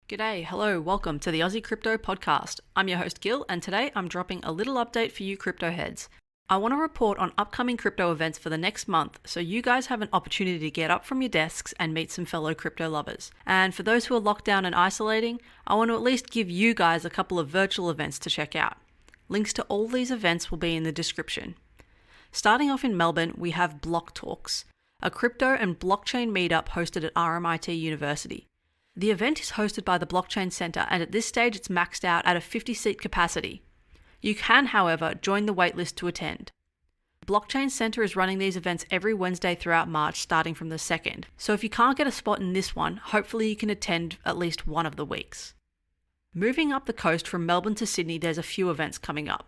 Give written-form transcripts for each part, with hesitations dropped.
G'day, hello, welcome to the Aussie Crypto Podcast. I'm your host Gil, and today I'm dropping a little update for you crypto heads. I want to report on upcoming crypto events for the next month, so you guys have an opportunity to get up from your desks and meet some fellow crypto lovers. And for those who are locked down and isolating, I want to at least give you guys a couple of virtual events to check out. Links to all these events will be in the description. Starting off in Melbourne, we have Block Talks, a crypto and blockchain meetup hosted at RMIT University. The event is hosted by the Blockchain Centre, and at this stage it's maxed out at a 50-seat capacity. You can, however, join the waitlist to attend. Blockchain Centre is running these events every Wednesday throughout March, starting from the 2nd. So if you can't get a spot in this one, hopefully you can attend at least one of the weeks. Moving up the coast from Melbourne to Sydney, there's a few events coming up.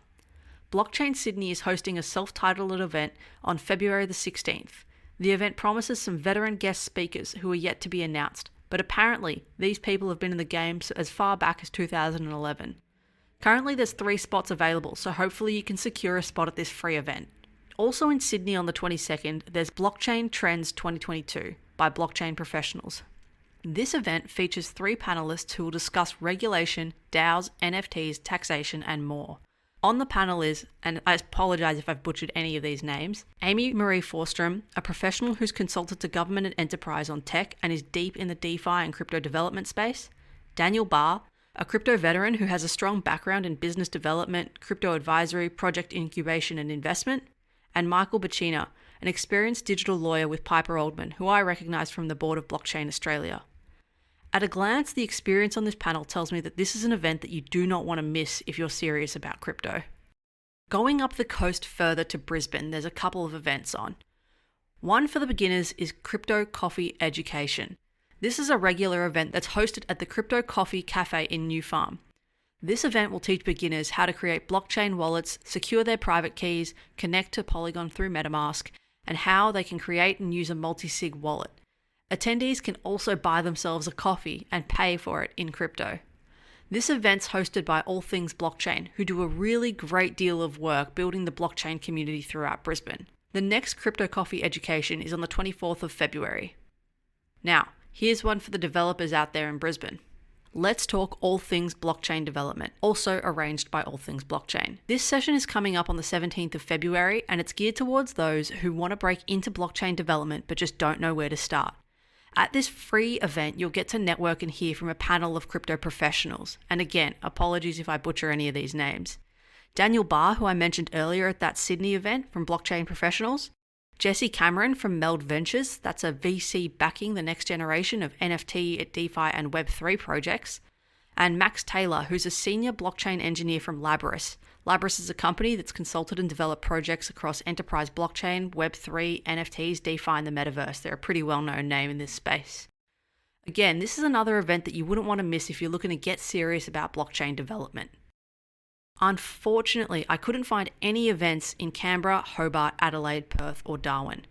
Blockchain Sydney is hosting a self-titled event on February the 16th. The event promises some veteran guest speakers who are yet to be announced, but apparently these people have been in the game as far back as 2011. Currently there's 3 spots available, so hopefully you can secure a spot at this free event. Also in Sydney on the 22nd, there's Blockchain Trends 2022 by blockchain professionals. This event features 3 panelists who will discuss regulation, DAOs, NFTs, taxation, and more. On the panel is, and I apologise if I've butchered any of these names, Amy Marie Forstrom, a professional who's consulted to government and enterprise on tech and is deep in the DeFi and crypto development space, Daniel Barr, a crypto veteran who has a strong background in business development, crypto advisory, project incubation and investment, and Michael Bacchina, an experienced digital lawyer with Piper Oldman, who I recognise from the board of Blockchain Australia. At a glance, the experience on this panel tells me that this is an event that you do not want to miss if you're serious about crypto. Going up the coast further to Brisbane, there's a couple of events on. One for the beginners is Crypto Coffee Education. This is a regular event that's hosted at the Crypto Coffee Cafe in New Farm. This event will teach beginners how to create blockchain wallets, secure their private keys, connect to Polygon through MetaMask, and how they can create and use a multi-sig wallet. Attendees can also buy themselves a coffee and pay for it in crypto. This event's hosted by All Things Blockchain, who do a really great deal of work building the blockchain community throughout Brisbane. The next Crypto Coffee Education is on the 24th of February. Now, here's one for the developers out there in Brisbane. Let's talk All Things Blockchain Development, also arranged by All Things Blockchain. This session is coming up on the 17th of February, and it's geared towards those who want to break into blockchain development but just don't know where to start. At this free event, you'll get to network and hear from a panel of crypto professionals. And again, apologies if I butcher any of these names. Daniel Barr, who I mentioned earlier at that Sydney event from Blockchain Professionals. Jesse Cameron from Meld Ventures, that's a VC backing the next generation of NFT, DeFi and Web3 projects. And Max Taylor, who's a senior blockchain engineer from Labris. Labris is a company that's consulted and developed projects across enterprise blockchain, Web3, NFTs, DeFi, and the metaverse. They're a pretty well-known name in this space. Again, this is another event that you wouldn't want to miss if you're looking to get serious about blockchain development. Unfortunately, I couldn't find any events in Canberra, Hobart, Adelaide, Perth, or Darwin.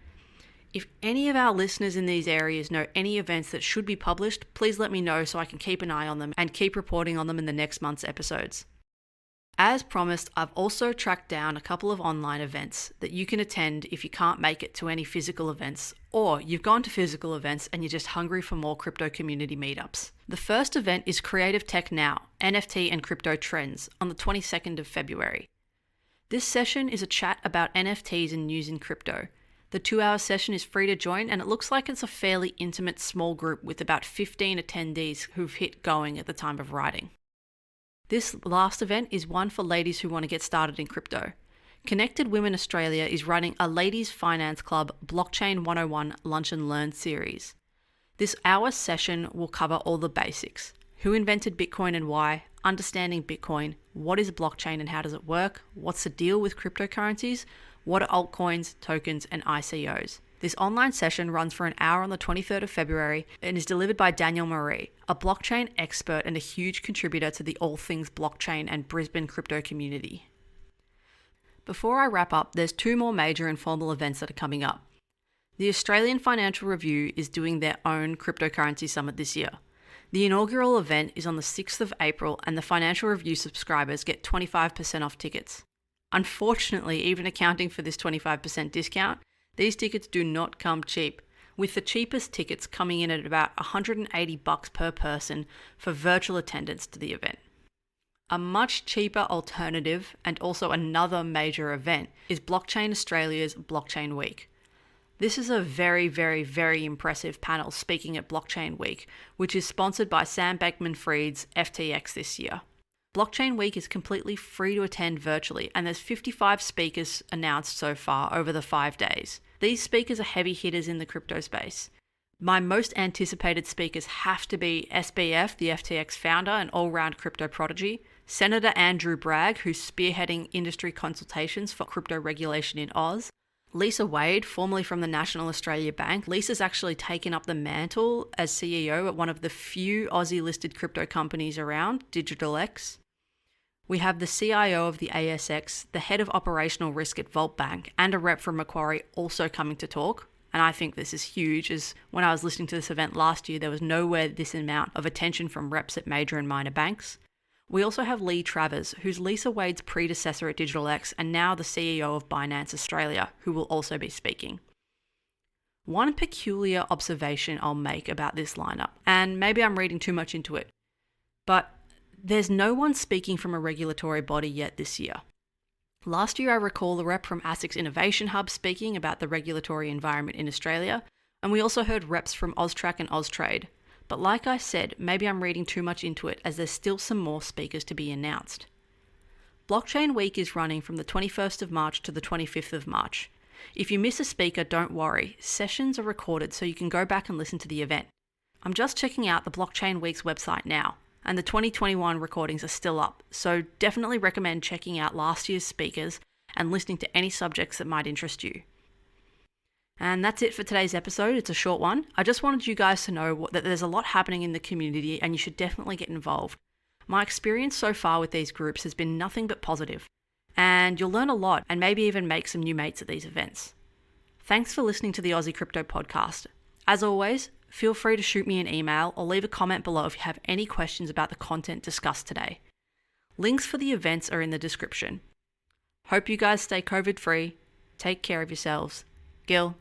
If any of our listeners in these areas know any events that should be published, please let me know so I can keep an eye on them and keep reporting on them in the next month's episodes. As promised, I've also tracked down a couple of online events that you can attend if you can't make it to any physical events, or you've gone to physical events and you're just hungry for more crypto community meetups. The first event is Creative Tech Now, NFT and Crypto Trends, on the 22nd of February. This session is a chat about NFTs and news in crypto. The 2-hour session is free to join, and it looks like it's a fairly intimate small group with about 15 attendees who've hit going at the time of writing. This last event is one for ladies who want to get started in crypto. Connected Women Australia is running a Ladies Finance Club Blockchain 101 Lunch and Learn series. This hour session will cover all the basics. Who invented Bitcoin and why, understanding Bitcoin, what is blockchain and how does it work, what's the deal with cryptocurrencies, what are altcoins, tokens, and ICOs. This online session runs for an hour on the 23rd of February and is delivered by Daniel Marie, a blockchain expert and a huge contributor to the All Things Blockchain and Brisbane crypto community. Before I wrap up, there's 2 more major informal events that are coming up. The Australian Financial Review is doing their own cryptocurrency summit this year. The inaugural event is on the 6th of April, and the Financial Review subscribers get 25% off tickets. Unfortunately, even accounting for this 25% discount, these tickets do not come cheap. with the cheapest tickets coming in at about $180 per person for virtual attendance to the event. A much cheaper alternative, and also another major event, is Blockchain Australia's Blockchain Week. This is a very, very, very impressive panel speaking at Blockchain Week, which is sponsored by Sam Bankman-Fried's FTX this year. Blockchain Week is completely free to attend virtually, and there's 55 speakers announced so far over the 5 days. These speakers are heavy hitters in the crypto space. My most anticipated speakers have to be SBF, the FTX founder and all-round crypto prodigy, Senator Andrew Bragg, who's spearheading industry consultations for crypto regulation in Oz, Lisa Wade, formerly from the National Australia Bank. Lisa's actually taken up the mantle as CEO at one of the few Aussie-listed crypto companies around, DigitalX. We have the CIO of the ASX, the head of operational risk at Vault Bank, and a rep from Macquarie also coming to talk. And I think this is huge, as when I was listening to this event last year, there was nowhere this amount of attention from reps at major and minor banks. We also have Lee Travers, who's Lisa Wade's predecessor at DigitalX and now the CEO of Binance Australia, who will also be speaking. One peculiar observation I'll make about this lineup, and maybe I'm reading too much into it, but there's no one speaking from a regulatory body yet this year. Last year I recall the rep from ASIC's Innovation Hub speaking about the regulatory environment in Australia, and we also heard reps from Austrac and Austrade. But like I said, maybe I'm reading too much into it, as there's still some more speakers to be announced. Blockchain Week is running from the 21st of March to the 25th of March. If you miss a speaker, don't worry. Sessions are recorded so you can go back and listen to the event. I'm just checking out the Blockchain Week's website now, and the 2021 recordings are still up, so definitely recommend checking out last year's speakers and listening to any subjects that might interest you. And that's it for today's episode. It's a short one. I just wanted you guys to know that there's a lot happening in the community and you should definitely get involved. My experience so far with these groups has been nothing but positive, and you'll learn a lot and maybe even make some new mates at these events. Thanks for listening to the Aussie Crypto Podcast. As always, feel free to shoot me an email or leave a comment below if you have any questions about the content discussed today. Links for the events are in the description. Hope you guys stay COVID-free. Take care of yourselves. Gil.